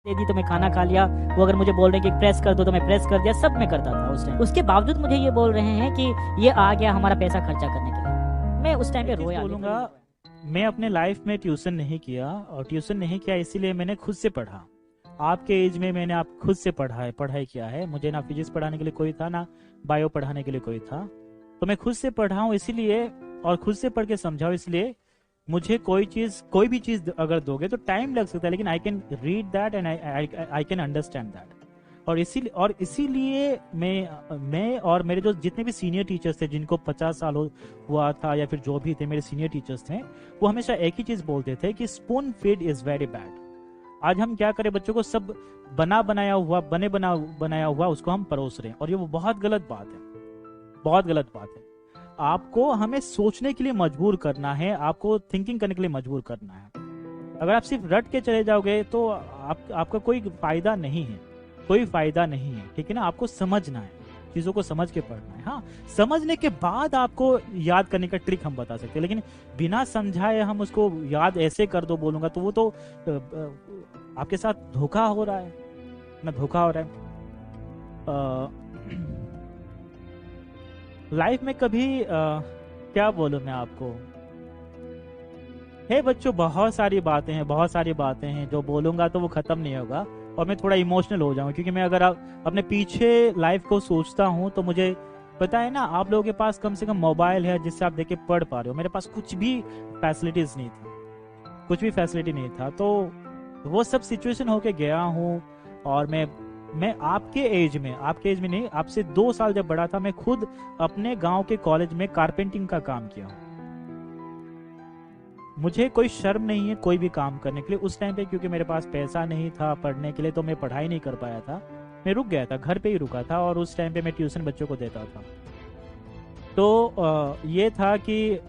दे दी तो मैं खाना खा लिया। वो अगर मुझे बोल रहे हैं कि प्रेस कर दो तो मैं प्रेस कर दिया, सब मैं करता था उस टाइम। उसके बावजूद मुझे ये बोल रहे हैं कि ये आ गया हमारा पैसा खर्चा करने के लिए। मैं उस टाइम पे रोया, बोलूँगा, मैं अपने लाइफ में ट्यूशन नहीं किया, और ट्यूशन नहीं किया इसीलिए मैंने खुद से पढ़ा। आपके एज में मैंने आप खुद से पढ़ाई किया है। मुझे ना फिजिक्स पढ़ाने के लिए कोई था, ना बायो पढ़ाने के लिए कोई था। तो मैं खुद से पढ़ा हूँ इसीलिए, और खुद से पढ़ के समझाऊँ इसलिए। मुझे कोई भी चीज अगर दोगे तो टाइम लग सकता है, लेकिन I can read that and I can understand that. और इसीलिए मैं और मेरे जो जितने भी सीनियर टीचर्स थे, जिनको 50 साल हुआ था, या फिर जो भी थे मेरे सीनियर टीचर्स थे, वो हमेशा एक ही चीज बोलते थे कि spoon feed is very bad. आज हम क्या करें, बच्चों को सब बनाया हुआ उसको हम परोस रहे हैं, और ये वो बहुत गलत बात है, बहुत गलत बात है। आपको हमें सोचने के लिए मजबूर करना है, आपको थिंकिंग करने के लिए मजबूर करना है। अगर आप सिर्फ रट के चले जाओगे तो आपका कोई फायदा नहीं है, कोई फायदा नहीं है, ठीक है ना। आपको समझना है, चीजों को समझ के पढ़ना है। हाँ, समझने के बाद आपको याद करने का ट्रिक हम बता सकते हैं, लेकिन बिना समझाए हम उसको याद ऐसे कर दो बोलूंगा तो वो तो आपके साथ धोखा हो रहा है ना, धोखा हो रहा है। लाइफ में कभी क्या बोलूं मैं आपको, हे बच्चों, बहुत सारी बातें हैं जो बोलूंगा तो वो खत्म नहीं होगा, और मैं थोड़ा इमोशनल हो जाऊंगा, क्योंकि मैं अगर अपने पीछे लाइफ को सोचता हूं तो मुझे पता है ना, आप लोगों के पास कम से कम मोबाइल है जिससे आप देख के पढ़ पा रहे हो। मेरे पास कुछ भी फैसिलिटीज नहीं थी, कुछ भी फैसिलिटी नहीं था। तो वो सब सिचुएशन होके गया हूँ। और मैं आपके एज में नहीं, आपसे 2 साल जब बड़ा था, मैं खुद अपने गांव के कॉलेज में कारपेंटिंग का काम किया हूँ। मुझे कोई शर्म नहीं है कोई भी काम करने के लिए उस टाइम पे, क्योंकि मेरे पास पैसा नहीं था पढ़ने के लिए, तो मैं पढ़ाई नहीं कर पाया था। मैं रुक गया था, घर पे ही रुका था, और उस टाइम पे मैं ट्यूशन बच्चों को देता था। तो ये था कि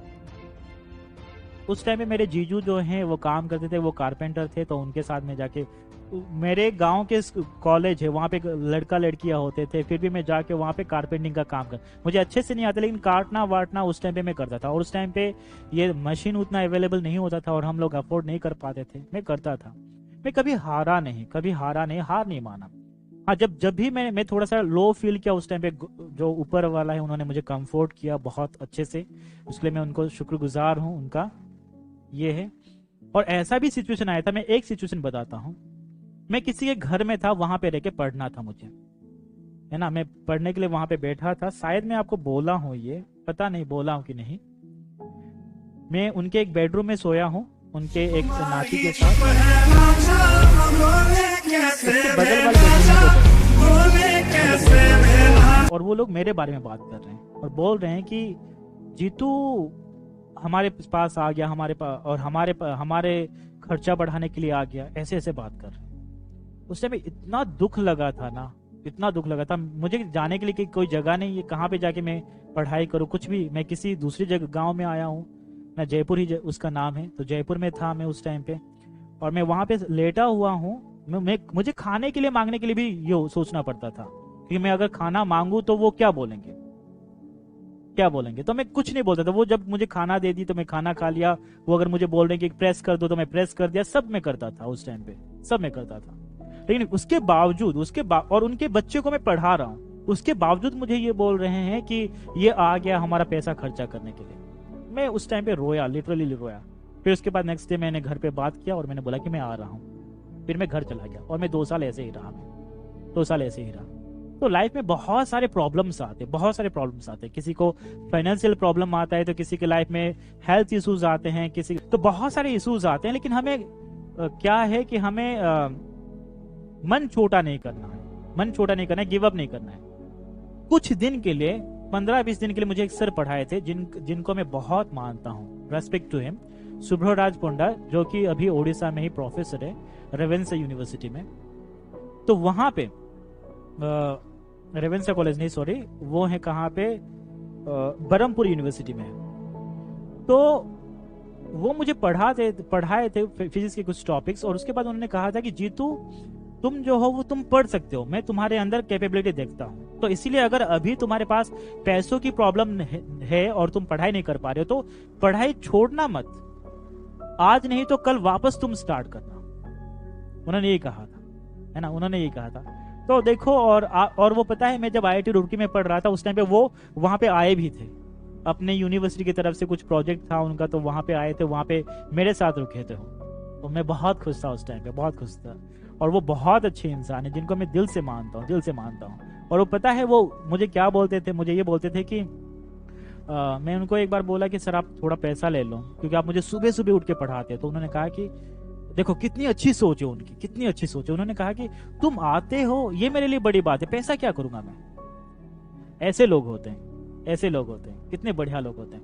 उस टाइम पे मेरे जीजू जो हैं वो काम करते थे, वो कारपेंटर थे, तो उनके साथ में जाके, मेरे गांव के कॉलेज है वहाँ पे लड़का लड़कियां होते थे, फिर भी मैं जाके वहाँ पे कारपेंटिंग का काम कर, मुझे अच्छे से नहीं आता, लेकिन काटना वाटना उस टाइम पे मैं करता था। और उस टाइम पे ये मशीन उतना अवेलेबल नहीं होता था, और हम लोग अफोर्ड नहीं कर पाते थे, मैं करता था। मैं कभी हारा नहीं, हार नहीं माना। हाँ, जब भी मैं थोड़ा सा लो फील किया उस टाइम पे, जो ऊपर वाला है उन्होंने मुझे कंफर्ट किया बहुत अच्छे से, इसलिए मैं उनको शुक्रगुजार हूँ उनका, ये है। और ऐसा भी सिचुएशन आया था, मैं एक सिचुएशन बताता हूँ। मैं किसी के घर में था, वहां पे रह के पढ़ना था मुझे, है ना। मैं पढ़ने के लिए वहां पे बैठा था, शायद मैं आपको बोला हूँ, ये पता नहीं बोला हूँ कि नहीं। मैं उनके एक बेडरूम में सोया हूँ, उनके एक नाती के साथ, उसके बगल वाले बेडरूम, और वो लोग मेरे बारे में बात कर रहे हैं और बोल रहे हैं कि जीतू हमारे पास आ गया, हमारे पास, और हमारे खर्चा बढ़ाने के लिए आ गया, ऐसे ऐसे बात कर रहे हैं। उस टाइम इतना दुख लगा था ना, इतना दुख लगा था। मुझे जाने के लिए कोई जगह नहीं है, कहाँ पे जाके मैं पढ़ाई करूँ, कुछ भी। मैं किसी दूसरी जगह गांव में आया हूँ ना, जयपुर ही उसका नाम है, तो जयपुर में था मैं उस टाइम पे, और मैं वहां पे लेटा हुआ हूँ। मुझे खाने के लिए मांगने के लिए भी ये सोचना पड़ता था, क्योंकि मैं अगर खाना मांगू तो वो क्या बोलेंगे, तो मैं कुछ नहीं बोलता था। वो जब मुझे खाना दे दी तो मैं खाना खा लिया। वो अगर मुझे बोल रहे हैं कि प्रेस कर दो तो मैं प्रेस कर दिया, सब मैं करता था उस टाइम पे, सब मैं करता था। लेकिन उसके बावजूद और उनके बच्चे को मैं पढ़ा रहा हूँ, उसके बावजूद मुझे ये बोल रहे हैं कि ये आ गया हमारा पैसा खर्चा करने के लिए। मैं उस टाइम पे रोया, लिटरली रोया। फिर उसके बाद नेक्स्ट डे मैंने घर पे बात किया और मैंने बोला कि मैं आ रहा हूँ। फिर मैं घर चला गया, और मैं 2 साल ऐसे ही रहा, मैं 2 साल ऐसे ही रहा। तो लाइफ में बहुत सारे प्रॉब्लम्स आते हैं। किसी को फाइनेंशियल प्रॉब्लम आता है, तो किसी के लाइफ में हेल्थ इश्यूज आते हैं, किसी तो बहुत सारे इश्यूज आते हैं। लेकिन हमें क्या है कि हमें मन छोटा नहीं करना है, गिव अप नहीं करना है। कुछ दिन के लिए, 15-20 दिन के लिए मुझे एक सर पढ़ाए थे, जिनको मैं बहुत मानता हूँ, रेस्पेक्ट टू हिम, सुब्रहराज पंडा, जो कि अभी ओडिशा में ही प्रोफेसर है, रेवेन्सा यूनिवर्सिटी में। तो वहां पे रेवेन्सा कॉलेज नहीं, सॉरी, वो है कहाँ पे, बरहमपुर यूनिवर्सिटी में। तो वो मुझे पढ़ाए थे फिजिक्स के कुछ टॉपिक्स, और उसके बाद उन्होंने कहा था कि जीतू तुम जो हो वो तुम पढ़ सकते हो, मैं तुम्हारे अंदर कैपेबिलिटी देखता हूँ। तो इसीलिए अगर अभी तुम्हारे पास पैसों की प्रॉब्लम है और तुम पढ़ाई नहीं कर पा रहे हो, तो पढ़ाई छोड़ना मत, आज नहीं तो कल वापस तुम स्टार्ट करना। उन्होंने ये कहा था। है ना, उन्होंने यही कहा था। तो देखो, और वो पता है, मैं जब IIT रुड़की में पढ़ रहा था उस टाइम पे वो वहाँ पे आए भी थे, अपने यूनिवर्सिटी की तरफ से कुछ प्रोजेक्ट था उनका, तो वहाँ पे आए थे, वहाँ पे मेरे साथ रुके थे वो। तो मैं बहुत खुश था उस टाइम पे, बहुत खुश था। और वो बहुत अच्छे इंसान है जिनको मैं दिल से मानता हूँ, दिल से मानता हूँ। और वो पता है वो मुझे क्या बोलते थे, मुझे ये बोलते थे कि मैं उनको एक बार बोला कि सर आप थोड़ा पैसा ले लो, क्योंकि आप मुझे सुबह सुबह उठ के पढ़ाते हैं। तो उन्होंने कहा कि देखो कितनी अच्छी सोच है उनकी, कितनी अच्छी सोच है। उन्होंने कहा कि तुम आते हो ये मेरे लिए बड़ी बात है, पैसा क्या करूंगा मैं। ऐसे लोग होते हैं, ऐसे लोग होते हैं, कितने बढ़िया लोग होते हैं।